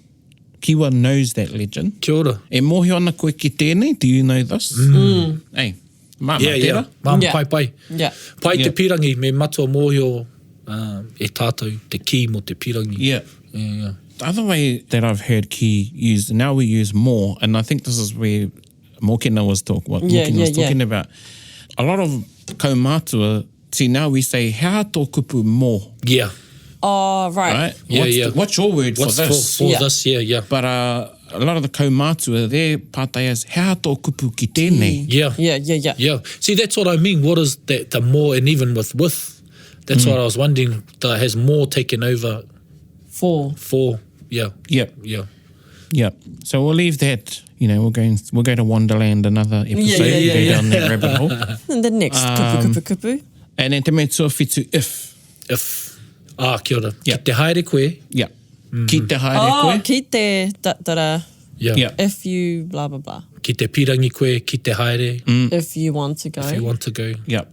Kiwa knows that legend. Kia ora. E mōhio ana koe ki tēnei, do you know this? Hey, mā Yeah, yeah. tērā. Mā Yeah. pai. Yeah. Pai Yeah. te pirangi, me matua mōhio e tātou, te ki mo te pirangi. Yeah. Yeah. The other way that I've heard ki used, now we use more, and I think this is where Mokena was talking about. A lot of kaumātua, see, now we say, hea tō kupu mō, Yeah. Oh, right. right? Yeah, What's your word What's for this? For Yeah. this, yeah. But a lot of the kaumātua, their pātai is, hea tō kupu ki tēnei. Yeah. Yeah. See, that's what I mean. What is that, the more, and even with, that's what I was wondering, that has more taken over For. yeah. Yep. Yeah. Yep. So we'll leave that. You know, we'll go to Wonderland another episode. Yeah. Go down that rabbit hole. And the next kupu. And then te me tua whitu if. If, kia ora. Yeah. Ki te haere koe. Yeah. Ki te haere Oh, koe. ki te tatara, Yeah. Yeah. if you blah, blah, blah. Ki te pirangi koe, ki te haere, If you want to go. if you want to go. Yeah.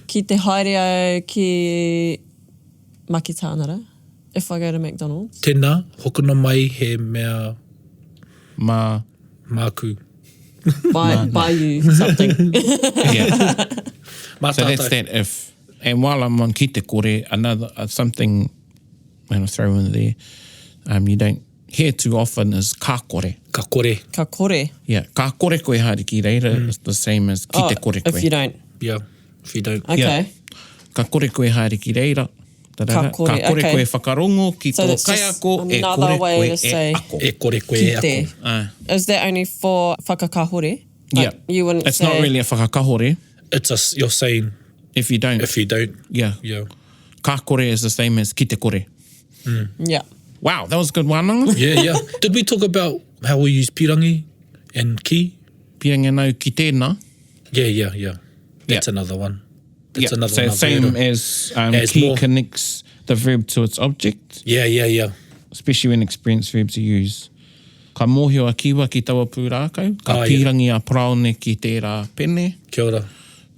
Ki te haere au ki Makitānara, if I go to McDonald's. Tēnā, hokona mai he mea māku. Buy you something. Yeah. Mā So that's tātou. that if. And while I'm on ki te kore, another something I'm going to throw in there, you don't hear too often is ka kore. Ka kore. Ka kore. Yeah. Ka kore koe haere ki reira is the same as ki te kore koe. If you don't. Yeah. If you don't. Okay. Yeah. Ka kore koe haere ki reira. Ka kore, Ka kore okay. koe whakarongo ki So tō that's kai just ako e another kore way koe to e say- ako. E kore koe Ki e te. ako. Is that only for whakakahore? Yeah. Like, you wouldn't It's say... not really a whakakahore You're saying if you don't. if you don't. Yeah. Yeah. Ka kore is the same as ki te kore. Yeah. Wow, that was a good one. Yeah. Did we talk about how we use pirangi and ki? Pianga nau ki tēnā. Yeah. That's Yeah. another one. That's Yeah. another So one. I've same heard of. as ki more. connects the verb to its object, Yeah. especially when experienced verbs are used. Ka mōhio a kiwa ki taua pūrākau. Ka Ah, pīrangi a praone ki tērā pene. Kia ora.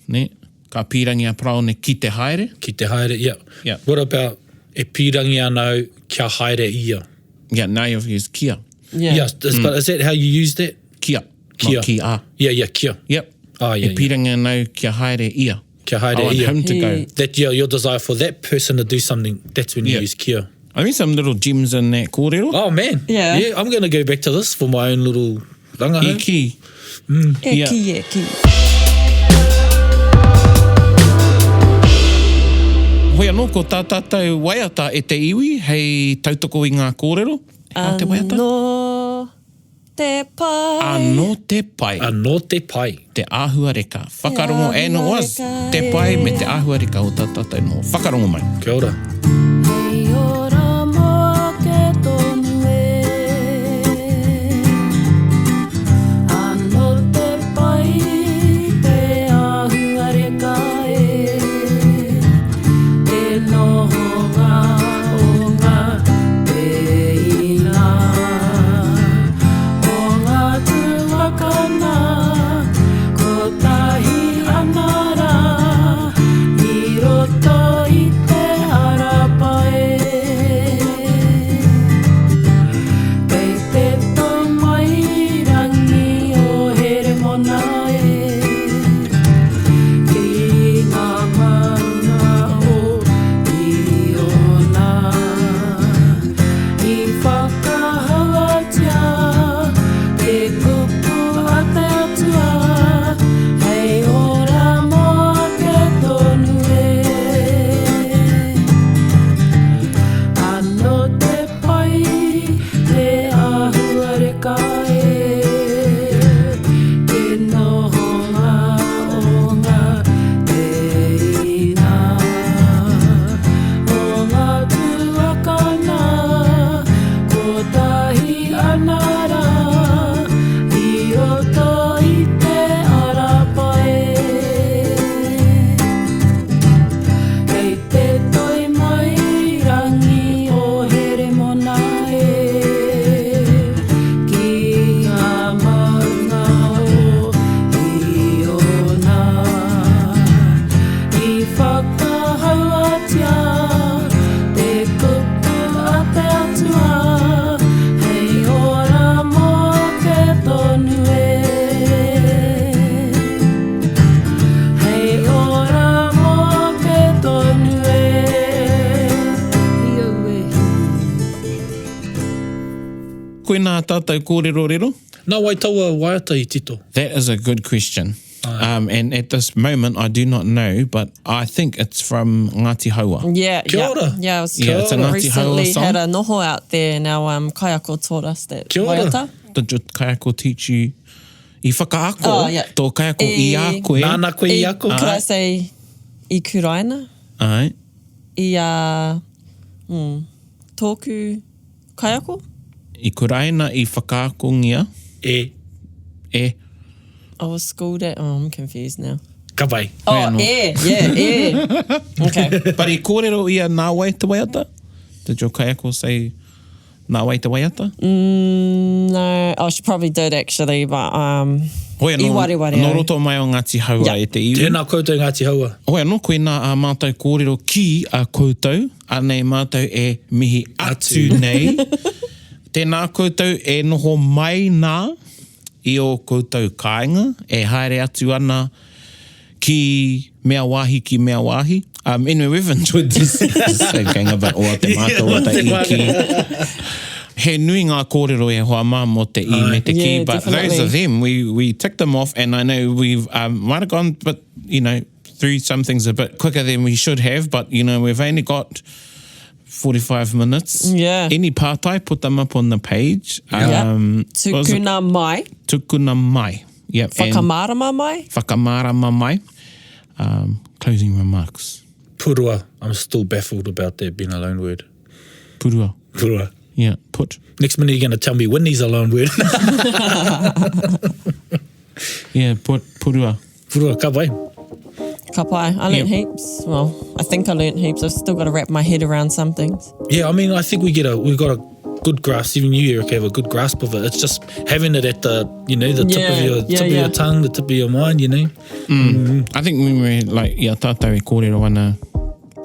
Ne? Ka pīrangi a praone ki te haere. Ki te haere, yeah. Yeah. What about e pirangi anau kia haere ia? Yeah, now you've used kia. Yeah. Yes, but is that how you use that? Kia. Kia. Not ki a. Yeah, kia. Yep. Ah, yeah, E pīrangi anau kia haere ia. Kia haere I want ia. him to go. He- That your desire for that person to do something, that's when you Yeah. use kia. I mean, some little gems in that kōrero. Oh, man. Yeah. Yeah, I'm going to go back to this for my own little rangaho. I ki. Yeah. E ki. Hoi anō ko tā tātou waiata e te iwi, hei tautoko i ngā kōrero. Hea te waiata? Anō te pai. Anō te pai. Anō te pai. Te āhua reka. Whakarongo, and it was te pai me te āhua reka o tā tātou no. Whakarongo mai. Kia ora. Hei ora moa ke tonu e Anō te pai te āhua reka e Te nohonga o ngā peina O ngā tuakana ko tahi anara I roto i te harapa e Kei te tō mai rangi o here mona e Ki ngā mana o i ona I whakahawatia te kupu a te atua Hei ora moa ke tonu e Anō te pai te āhua reka e Te no tātou kōrero rero? Nā wai taua waiata I tito. That is a good question. And at this moment, I do not know, but I think it's from Ngāti Haua. Yeah, Kia ora. Yeah, I was Yeah, it's a Ngāti Haua recently song. had a noho out there, and our kaiako taught us that. Kia ora. Waiata. Did your kaiako teach you I whakaako? Oh, yeah. Tō kaiako I a koe? Nāna koe I ako. Could I say I kuraina? Ai. I tōku kaiako? I kuraina I whakaako ngia? E. I was schooled at... Oh, I'm confused now. Ka vai. Oh, Waiano. yeah. Okay. But I kōrero ia nā wai te waiata? Did your kaiako say nā wai te waiata? No, she probably did actually, but Hoi I wari no au. roto mai o Ngāti Haua Yeah. e te iwi. Tēnā koutou Ngāti Haua. Hoi anō koe nā a mātou kōrero ki a koutou, anei mātou e mihi atu nei. Tēnā koutou e noho mai nā I o koutou kāinga, e haere atu ana ki mea wāhi ki mea wāhi. Anyway, we've enjoyed this going about o te mātou o te iki. He nui ngā kōrero e hoa mā mo te I me te ki, Yeah, but definitely. those are them. We tick them off, and I know we've might have gone, but through some things a bit quicker than we should have, but we've only got 45 minutes. Yeah. Any pātai, put them up on the page. Yeah. what was it? Tukuna mai. Tukuna mai. Yep. and Whakamārama mai. Whakamārama mai. Closing remarks. Purua. I'm still baffled about that being a loan word. Purua. Purua. Yeah, put. Next minute you're going to tell me Winnie's a loan word. Yeah, put. Purua. Purua, ka vai. Ka pai. I learnt Yeah. heaps. Well, I think I learnt heaps. I've still got to wrap my head around some things. Yeah, I mean, I think we've got a good grasp. Even you, Eric, have a good grasp of it. It's just having it at the, the tip of your tongue, the tip of your mind, I think when we're like, ia tātou e kōrero ana,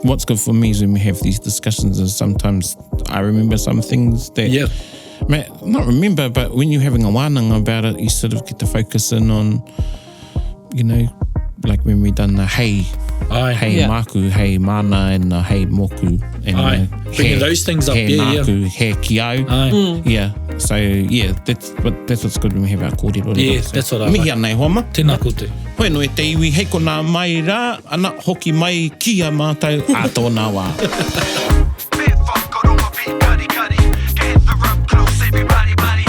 what's good for me is when we have these discussions is sometimes I remember some things that... Yeah. Not remember, but when you're having a wānanga about it, you sort of get to focus in on, like when we done the hei Aye. māku, hei mana, and the hei moku. And Aye. Bringing he those things up, he yeah, yeah. māku, he kiau. Aye. Yeah, so yeah, that's what's good when we have our kōrero. Yeah, that's what I Mihi like. anei homa. Tēnā koutou. Hoi no e te iwi, hei ko nā mai rā, ana hoki mai kia mātou a tōnā wā. Bit whakaronga pi kari kari. Gather up close everybody buddy.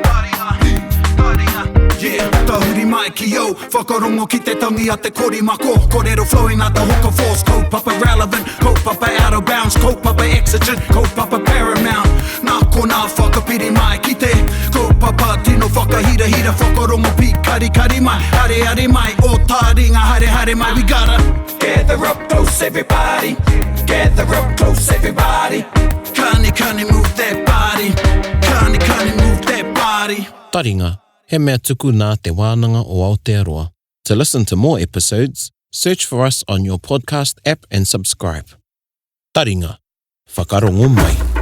Taringa. Yeah, tahuri mai ki o. Whakarongo ki te tangi a te kori mako. Kōrero flowing out the hook of force. Kaupapa relevant, kaupapa out of bounds. Kaupapa exigent, kaupapa paramount. Nā ko nā whakapiri mai ki te. Kaupapa tino whakahira hira. Whakarongo pi kari kari mai. Hare hare mai, o Taringa hare hare mai. We gotta gather up close everybody. Gather up close everybody. Kani move that body. Kani move that body. Taringa, he mea tuku nā te wānanga o Aotearoa. To listen to more episodes, search for us on your podcast app and subscribe. Taringa, whakarongo mai.